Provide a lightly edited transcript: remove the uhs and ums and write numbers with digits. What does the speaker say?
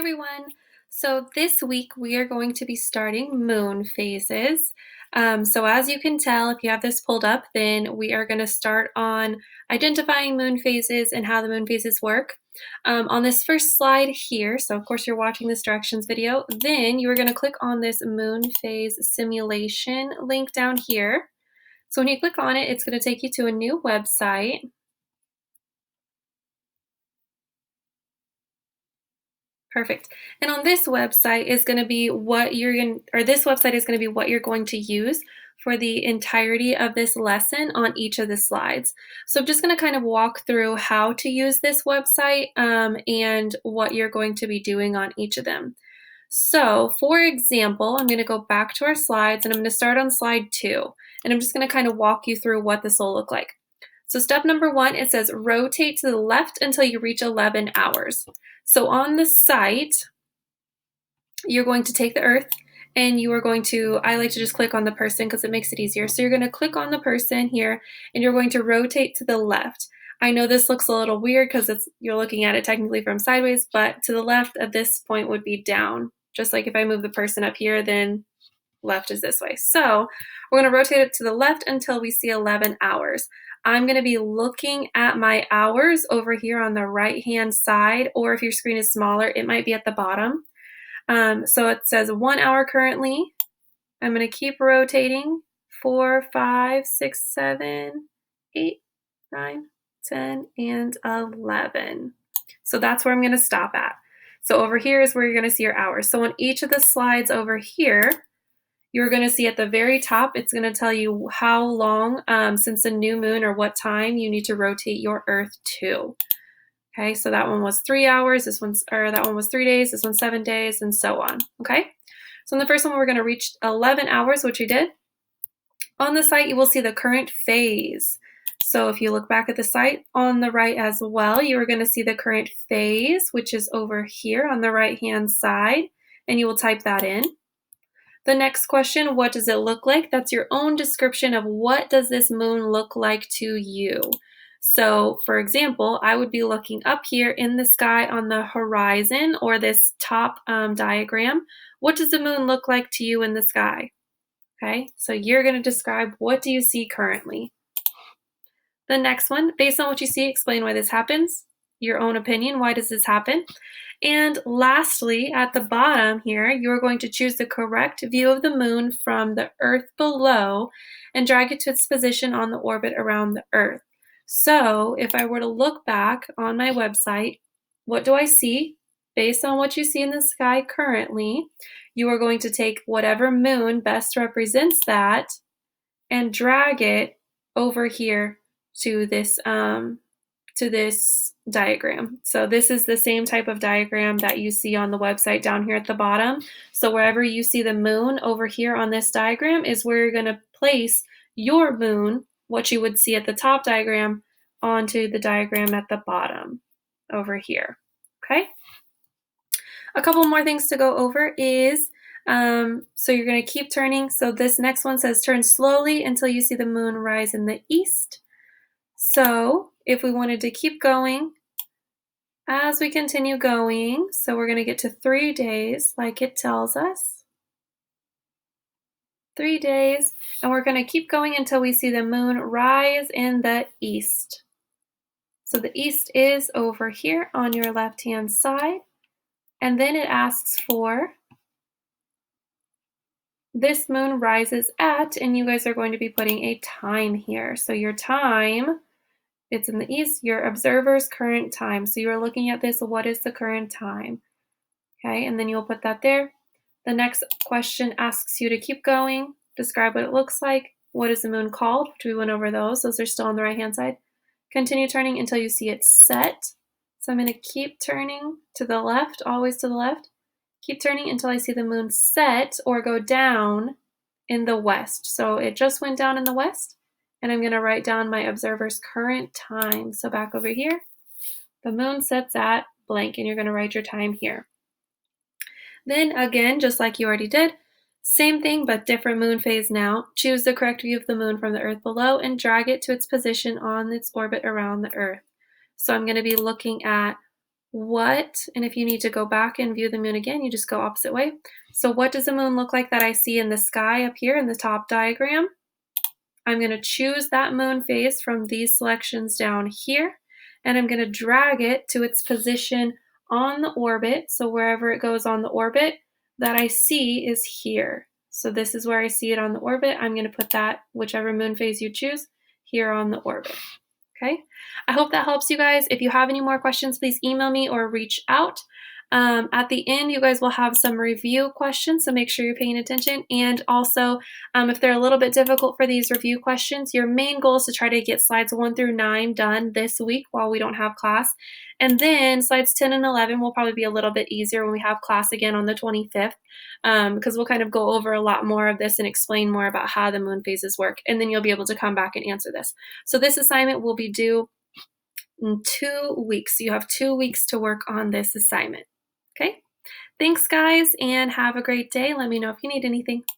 everyone. So this week we are going to be starting moon phases. So as you can tell, if you have this pulled up, then we are going to start on identifying moon phases and how the moon phases work. On this first slide here, so of course you're watching this directions video, then you are going to click on this moon phase simulation link down here. So when you click on it, it's going to take you to a new website. Perfect. And on this website is going to be what you're going or this website is going to be what you're going to use for the entirety of this lesson on each of the slides. So I'm just going to kind of walk through how to use this website and what you're going to be doing on each of them. So for example, I'm going to go back to our slides and I'm going to start on slide 2. And I'm just going to kind of walk you through what this will look like. So step number 1, it says rotate to the left until you reach 11 hours. So on the site, you're going to take the Earth and you are going to, I like to just click on the person because it makes it easier. So you're going to click on the person here and you're going to rotate to the left. I know this looks a little weird because you're looking at it technically from sideways, but to the left at this point would be down. Just like if I move the person up here, then left is this way. So we're going to rotate it to the left until we see 11 hours. I'm going to be looking at my hours over here on the right hand side, or if your screen is smaller, it might be at the bottom. So it says 1 hour currently. I'm going to keep rotating 4, 5, 6, 7, 8, 9, 10, and 11. So that's where I'm going to stop at. So over here is where you're going to see your hours. So on each of the slides over here, you're going to see at the very top, it's going to tell you how long since the new moon or what time you need to rotate your Earth to. Okay, so that one was 3 hours, that one was 3 days, this one's 7 days, and so on. Okay, so in the first one, we're going to reach 11 hours, which we did. On the site, you will see the current phase. So if you look back at the site on the right as well, you are going to see the current phase, which is over here on the right-hand side, and you will type that in. The next question, what does it look like? That's your own description of what does this moon look like to you. So for example, I would be looking up here in the sky on the horizon or this top diagram. What does the moon look like to you in the sky? Okay, so you're going to describe what do you see currently. The next one, based on what you see, explain why this happens. Your own opinion, why does this happen? And lastly, at the bottom here, you're going to choose the correct view of the moon from the Earth below and drag it to its position on the orbit around the Earth. So if I were to look back on my website, what do I see? Based on what you see in the sky currently, you are going to take whatever moon best represents that and drag it over here to this diagram. So this is the same type of diagram that you see on the website down here at the bottom. So wherever you see the moon over here on this diagram is where you're going to place your moon, what you would see at the top diagram, onto the diagram at the bottom over here. Okay? A couple more things to go over is, so you're going to keep turning. So this next one says turn slowly until you see the moon rise in the east. So if we wanted to keep going, as we continue going, so we're going to get to 3 days like it tells us. 3 days, and we're going to keep going until we see the moon rise in the east. So the east is over here on your left-hand side, and then it asks for this moon rises at, and you guys are going to be putting a time here. So your time, it's in the east, your observer's current time. So you're looking at this, what is the current time? Okay, and then you'll put that there. The next question asks you to keep going, describe what it looks like. What is the moon called? We went over those. Those are still on the right-hand side. Continue turning until you see it set. So I'm going to keep turning to the left, always to the left. Keep turning until I see the moon set or go down in the west. So it just went down in the west. And I'm going to write down my observer's current time. So back over here, the moon sets at blank, and you're going to write your time here. Then again, just like you already did, same thing but different moon phase now. Choose the correct view of the moon from the Earth below and drag it to its position on its orbit around the Earth. So I'm going to be looking at and if you need to go back and view the moon again, you just go opposite way. So what does the moon look like that I see in the sky up here in the top diagram? I'm going to choose that moon phase from these selections down here, and I'm going to drag it to its position on the orbit. So wherever it goes on the orbit that I see is here. So this is where I see it on the orbit. I'm going to put that, whichever moon phase you choose, here on the orbit. Okay, I hope that helps you guys. If you have any more questions, please email me or reach out. At the end, you guys will have some review questions, so make sure you're paying attention. And also, if they're a little bit difficult for these review questions, your main goal is to try to get slides 1 through 9 done this week while we don't have class. And then slides 10 and 11 will probably be a little bit easier when we have class again on the 25th, because we'll kind of go over a lot more of this and explain more about how the moon phases work. And then you'll be able to come back and answer this. So this assignment will be due in 2 weeks. So you have 2 weeks to work on this assignment. Okay? Thanks, guys, and have a great day. Let me know if you need anything.